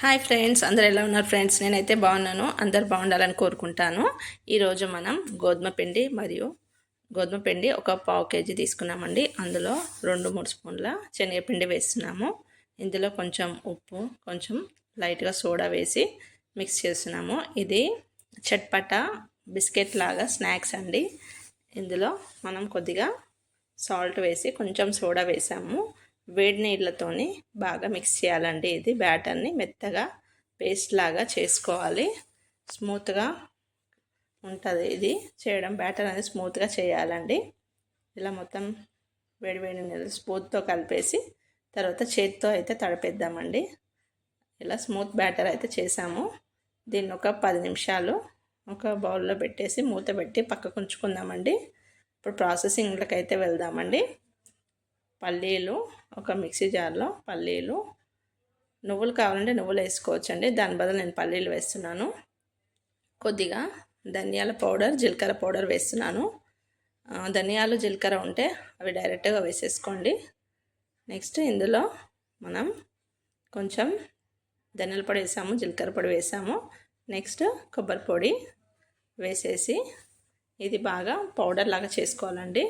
Hi friends, అందరు ఎలా ఉన్నారు ఫ్రెండ్స్? నేనైతే బాగున్నాను. అందరు బాగుండాలని కోరుకుంటాను. ఈరోజు మనం గోధుమ పిండి ఒక పావు కేజీ తీసుకున్నామండి. అందులో 2-3 స్పూన్ల శనగపిండి వేస్తున్నాము. ఇందులో కొంచెం ఉప్పు, కొంచెం లైట్గా సోడా వేసి మిక్స్ చేస్తున్నాము. ఇది చట్పటా బిస్కెట్ లాగా స్నాక్స్ అండి. ఇందులో మనం కొద్దిగా సాల్ట్ వేసి కొంచెం సోడా వేసాము. వేడి నీళ్ళతోని బాగా మిక్స్ చేయాలండి. ఇది బ్యాటర్ని మెత్తగా పేస్ట్ లాగా చేసుకోవాలి. స్మూత్గా ఉంటుంది ఇది చేయడం. బ్యాటర్ అనేది స్మూత్గా చేయాలండి. ఇలా మొత్తం వేడి వేడి నీళ్ళు స్పూన్తో కలిపేసి తర్వాత చేతితో అయితే తడిపేద్దామండి. ఇలా స్మూత్ బ్యాటర్ అయితే చేసాము. దీన్ని ఒక 10 నిమిషాలు ఒక బౌల్లో పెట్టేసి మూత పెట్టి పక్కకు ఉంచుకుందామండి. ఇప్పుడు ప్రాసెసింగ్లోకి అయితే వెళ్దామండి. పల్లీలు ఒక మిక్సీ జార్లో పల్లీలు, నువ్వులు కావాలంటే నువ్వులు వేసుకోవచ్చండి. దాని బదులు నేను పల్లీలు వేస్తున్నాను. కొద్దిగా ధనియాల పౌడర్, జీలకర్ర పౌడర్ వేస్తున్నాను. ధనియాలు జీలకర్ర ఉంటే అవి డైరెక్ట్గా వేసేసుకోండి. నెక్స్ట్ ఇందులో మనం కొంచెం ధనియాల పొడి వేసాము, జీలకర్ర పొడి వేసాము. నెక్స్ట్ కొబ్బరి పొడి వేసేసి ఇది బాగా పౌడర్ లాగా చేసుకోవాలండి.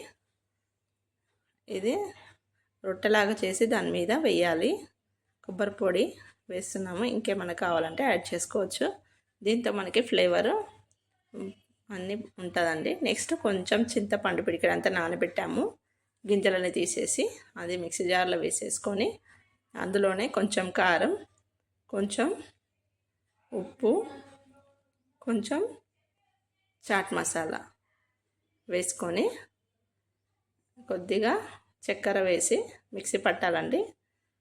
ఇది రొట్టెలాగా చేసి దాని మీద వేయాలి. కొబ్బరి పొడి వేస్తున్నాము. ఇంకేమైనా కావాలంటే యాడ్ చేసుకోవచ్చు. దీంతో మనకి ఫ్లేవరు అన్నీ ఉంటుందండి. నెక్స్ట్ కొంచెం చింతపండు పిడికెడంతా నానబెట్టాము. గింజలని తీసేసి అది మిక్సీ జార్లో వేసేసుకొని అందులోనే కొంచెం కారం, కొంచెం ఉప్పు, కొంచెం చాట్ మసాలా వేసుకొని కొద్దిగా చక్కెర వేసి మిక్సీ పట్టాలండి.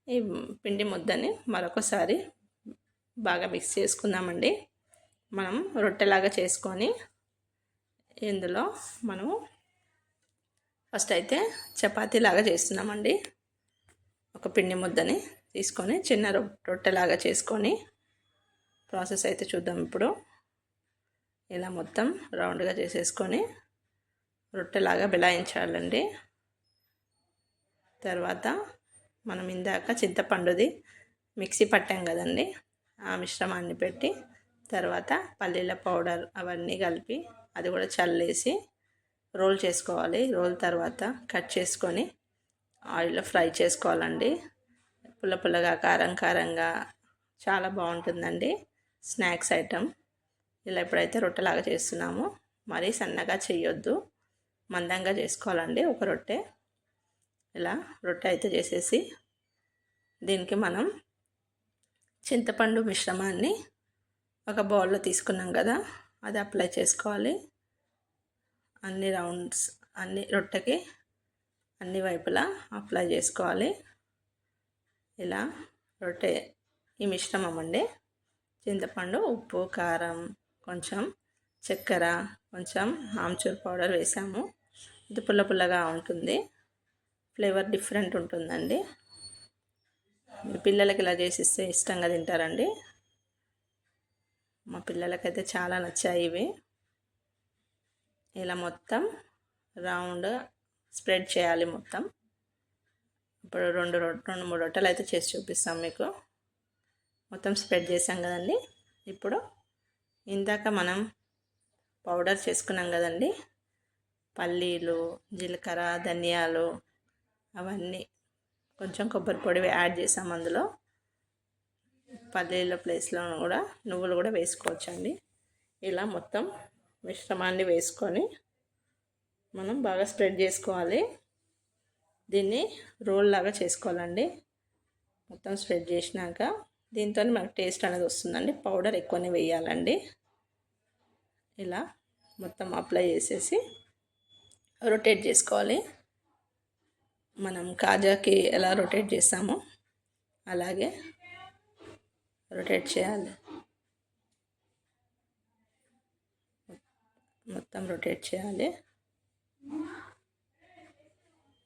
ఈ పిండి ముద్దని మరొకసారి బాగా మిక్స్ చేసుకుందామండి. మనం రొట్టెలాగా చేసుకొని ఇందులో మనము ఫస్ట్ అయితే చపాతీలాగా చేస్తున్నామండి. ఒక పిండి ముద్దని తీసుకొని చిన్న రొట్టెలాగా చేసుకొని ప్రాసెస్ అయితే చూద్దాం. ఇప్పుడు ఇలా మొత్తం రౌండ్గా చేసేసుకొని రొట్టెలాగా బిలాయించాలండి. తర్వాత మనం ఇందాక చింతపండుది మిక్సీ పట్టాం కదండి, ఆ మిశ్రమాన్ని పెట్టి తర్వాత పల్లీల పౌడర్ అవన్నీ కలిపి అది కూడా చల్లేసి రోల్ చేసుకోవాలి. రోల్ తర్వాత కట్ చేసుకొని ఆయిల్లో ఫ్రై చేసుకోవాలండి. పుల్ల పుల్లగా, కారం కారంగా చాలా బాగుంటుందండి స్నాక్స్ ఐటమ్. ఇలా ఎప్పుడైతే రొట్టెలాగా చేస్తున్నామో మరీ సన్నగా చేయొద్దు, మందంగా చేసుకోవాలండి ఒక రొట్టె. ఇలా రొట్టె అయితే చేసేసి దీనికి మనం చింతపండు మిశ్రమాన్ని ఒక బౌల్లో తీసుకున్నాం కదా, అది అప్లై చేసుకోవాలి. అన్ని రౌండ్స్ అన్ని రొట్టెకి అన్ని వైపులా అప్లై చేసుకోవాలి. ఇలా రొట్టె ఈ మిశ్రమం అండి. చింతపండు, ఉప్పు, కారం, కొంచెం చక్కెర, కొంచెం ఆమ్చూర్ పౌడర్ వేసాము. ఇది పుల్ల పుల్లగా ఉంటుంది, ఫ్లేవర్ డిఫరెంట్ ఉంటుందండి. పిల్లలకి ఇలా చేసిస్తే ఇష్టంగా తింటారండి. మా పిల్లలకైతే చాలా నచ్చాయి ఇవి. ఇలా మొత్తం రౌండ్ స్ప్రెడ్ చేయాలి మొత్తం. ఇప్పుడు 2-3 రొట్టెలు అయితే చేసి చూపిస్తాం మీకు. మొత్తం స్ప్రెడ్ చేసాం కదండి. ఇప్పుడు ఇందాక మనం పౌడర్ చేసుకున్నాం కదండి, పల్లీలు, జీలకర్ర, ధనియాలు అవన్నీ, కొంచెం కొబ్బరి పొడి యాడ్ చేసాం. అందులో పల్లీల ప్లేస్లో కూడా నువ్వులు కూడా వేసుకోవచ్చండి. ఇలా మొత్తం మిశ్రమాన్ని వేసుకొని మనం బాగా స్ప్రెడ్ చేసుకోవాలి. దీన్ని రోల్ లాగా చేసుకోవాలండి. మొత్తం స్ప్రెడ్ చేసినాక దీంతో మనకు టేస్ట్ అనేది వస్తుందండి. పౌడర్ ఎక్కువనే వేయాలండి. ఇలా మొత్తం అప్లై చేసేసి రొటేట్ చేసుకోవాలి. మనం కాజాకి ఎలా రొటేట్ చేస్తామో అలాగే రొటేట్ చేయాలి. మొత్తం రొటేట్ చేయాలి.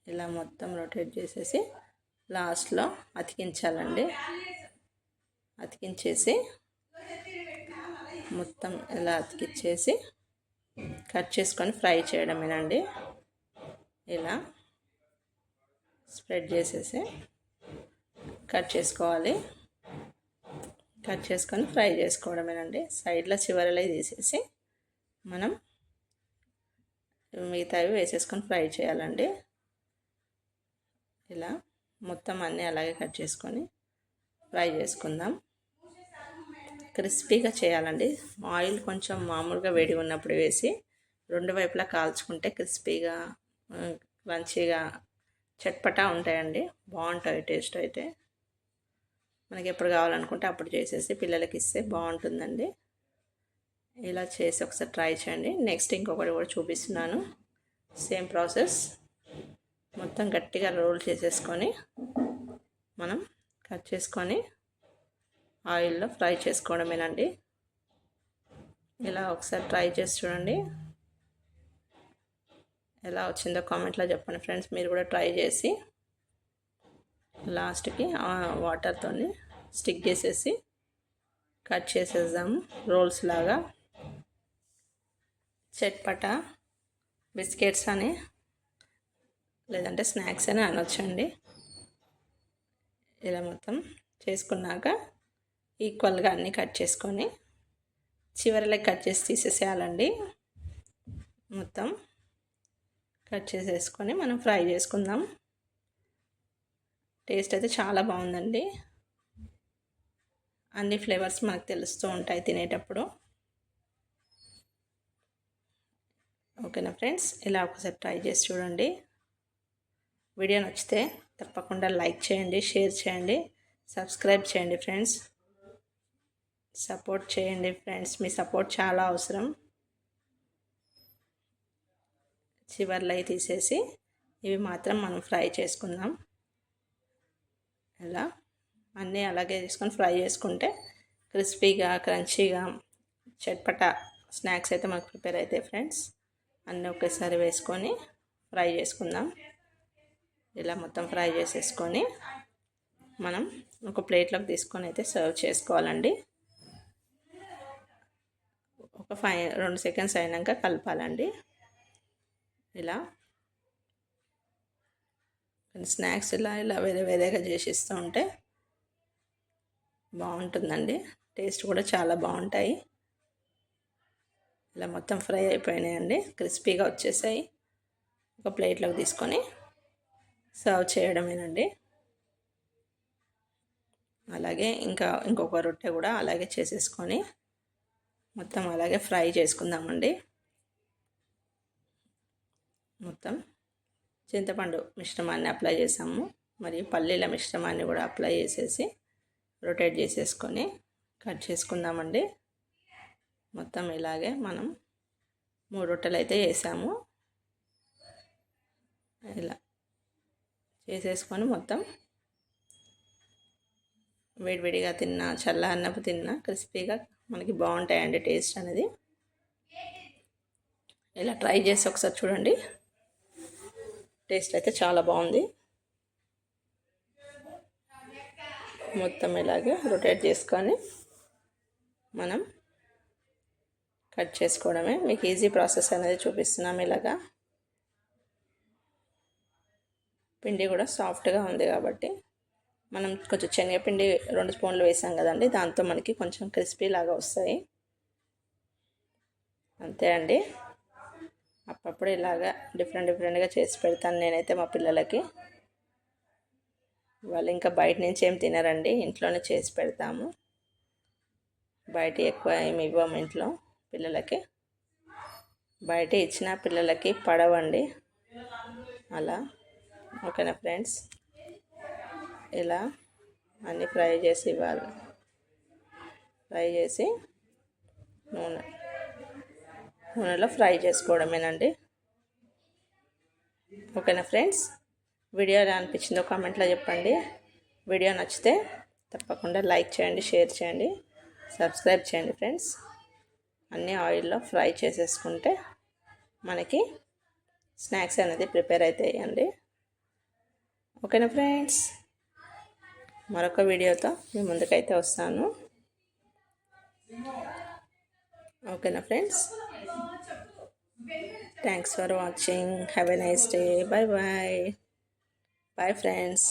ఇలా మొత్తం రొటేట్ చేసేసి లాస్ట్లో అతికించాలండి. అతికించేసి మొత్తం ఇలా అతికించేసి కట్ చేసుకొని ఫ్రై చేయడమేనండి. ఇలా స్ప్రెడ్ చేసేసి కట్ చేసుకోవాలి. కట్ చేసుకొని ఫ్రై చేసుకోవడమేనండి. సైడ్లో చివరలో తీసేసి మనం మిగతావి వేసేసుకొని ఫ్రై చేయాలండి. ఇలా మొత్తం అన్నీ అలాగే కట్ చేసుకొని ఫ్రై చేసుకుందాం. క్రిస్పీగా చేయాలండి. ఆయిల్ కొంచెం మామూలుగా వేడిగా ఉన్నప్పుడు వేసి రెండు వైపులా కాల్చుకుంటే క్రిస్పీగా క్రంచీగా చట్పటా ఉంటాయండి. బాగుంటాయి టేస్ట్ అయితే. మనకి ఎప్పుడు కావాలనుకుంటే అప్పుడు చేసేసి పిల్లలకి ఇస్తే బాగుంటుందండి. ఇలా చేసి ఒకసారి ట్రై చేయండి. నెక్స్ట్ ఇంకొకటి కూడా చూపిస్తున్నాను. Same process. మొత్తం గట్టిగా రోల్ చేసేసుకొని మనం కట్ చేసుకొని ఆయిల్లో ఫ్రై చేసుకోవడమేనండి. ఇలా ఒకసారి ట్రై చేసి చూడండి. ఎలా వచ్చిందో కామెంట్లో చెప్పండి ఫ్రెండ్స్. మీరు కూడా ట్రై చేసి లాస్ట్కి వాటర్తో స్టిక్ చేసేసి కట్ చేసేద్దాము రోల్స్ లాగా. చట్పటా బిస్కెట్స్ అని లేదంటే స్నాక్స్ అని అనొచ్చండి. ఇలా మొత్తం చేసుకున్నాక ఈక్వల్గా అన్నీ కట్ చేసుకొని చివరిలో కట్ చేసి తీసేసేయాలండి. మొత్తం కట్ చేసేసుకొని మనం ఫ్రై చేసుకుందాం. టేస్ట్ అయితే చాలా బాగుందండి. అన్ని ఫ్లేవర్స్ మనకు తెలుస్తూ ఉంటాయి తినేటప్పుడు. ఓకేనా ఫ్రెండ్స్, ఇలా ఒకసారి ట్రై చేసి చూడండి. వీడియో నచ్చితే తప్పకుండా లైక్ చేయండి, షేర్ చేయండి, సబ్స్క్రైబ్ చేయండి ఫ్రెండ్స్. సపోర్ట్ చేయండి ఫ్రెండ్స్. మీ సపోర్ట్ చాలా అవసరం. చివర్లో తీసేసి ఇవి మాత్రం మనం ఫ్రై చేసుకుందాం. ఇలా అన్నీ అలాగే తీసుకొని ఫ్రై చేసుకుంటే క్రిస్పీగా క్రంచీగా చట్పటా స్నాక్స్ అయితే మనకు ప్రిపేర్ అవుతాయి ఫ్రెండ్స్. అన్నీ ఒకేసారి వేసుకొని ఫ్రై చేసుకుందాం. ఇలా మొత్తం ఫ్రై చేసేసుకొని మనం ఒక ప్లేట్లోకి తీసుకొని అయితే సర్వ్ చేసుకోవాలండి. ఒక 2 సెకండ్స్ అయినాక కలపాలండి. ఇలా స్నాక్స్ ఇలా వేరే వేరేగా చేసిస్తూ ఉంటే బాగుంటుందండి. టేస్ట్ కూడా చాలా బాగుంటాయి. ఇలా మొత్తం ఫ్రై అయిపోయినాయండి, క్రిస్పీగా వచ్చేసాయి. ఒక ప్లేట్లోకి తీసుకొని సర్వ్ చేయడమేనండి. అలాగే ఇంకొక రొట్టె కూడా అలాగే చేసేసుకొని మొత్తం అలాగే ఫ్రై చేసుకుందామండి. మొత్తం చింతపండు మిశ్రమాన్ని అప్లై చేసాము, మరియు పల్లీల మిశ్రమాన్ని కూడా అప్లై చేసేసి రొటేట్ చేసేసుకొని కట్ చేసుకుందామండి. మొత్తం ఇలాగే మనం 3 రొట్టెలు అయితే వేసాము. ఇలా చేసేసుకొని మొత్తం వేడివేడిగా తిన్నా చల్లారినప్పుడు తిన్నా క్రిస్పీగా మనకి బాగుంటాయండి టేస్ట్ అనేది. ఇలా ట్రై చేసి ఒకసారి చూడండి. టేస్ట్ అయితే చాలా బాగుంది. మొత్తం ఇలాగే రొటేట్ చేసుకొని మనం కట్ చేసుకోవడమే. మీకు ఈజీ ప్రాసెస్ అనేది చూపిస్తున్నాం. ఇలాగా పిండి కూడా సాఫ్ట్గా ఉంది కాబట్టి మనం కొంచెం శనగపిండి 2 స్పూన్లు వేసాం కదండి, దాంతో మనకి కొంచెం క్రిస్పీ లాగా వస్తాయి. అంతే అండి. అప్పుడప్పుడు ఇలాగా డిఫరెంట్గా చేసి పెడతాను నేనైతే మా పిల్లలకి. వాళ్ళు ఇంకా బయట నుంచి ఏం తినరండి, ఇంట్లోనే చేసి పెడతాము. బయట ఎక్కువ ఏమి ఇవ్వము ఇంట్లో పిల్లలకి. బయట ఇచ్చిన పిల్లలకి పడవండి అలా. ఓకేనా ఫ్రెండ్స్, ఇలా అన్నీ ఫ్రై చేసి ఇవ్వాలి. ఫ్రై చేసి నూనెలో ఫ్రై చేసుకోవడమేనండి. ఓకేనా ఫ్రెండ్స్, వీడియో ఎలా అనిపించిందో కామెంట్లో చెప్పండి. వీడియో నచ్చితే తప్పకుండా లైక్ చేయండి, షేర్ చేయండి, సబ్స్క్రైబ్ చేయండి ఫ్రెండ్స్. అన్నీ ఆయిల్లో ఫ్రై చేసేసుకుంటే మనకి స్నాక్స్ అనేది ప్రిపేర్ అవుతాయండి. ఓకేనా ఫ్రెండ్స్, మరొక వీడియోతో మీ ముందుకైతే వస్తాను. ఓకేనా friends, thanks for watching. Have a nice day. Bye bye. Bye friends.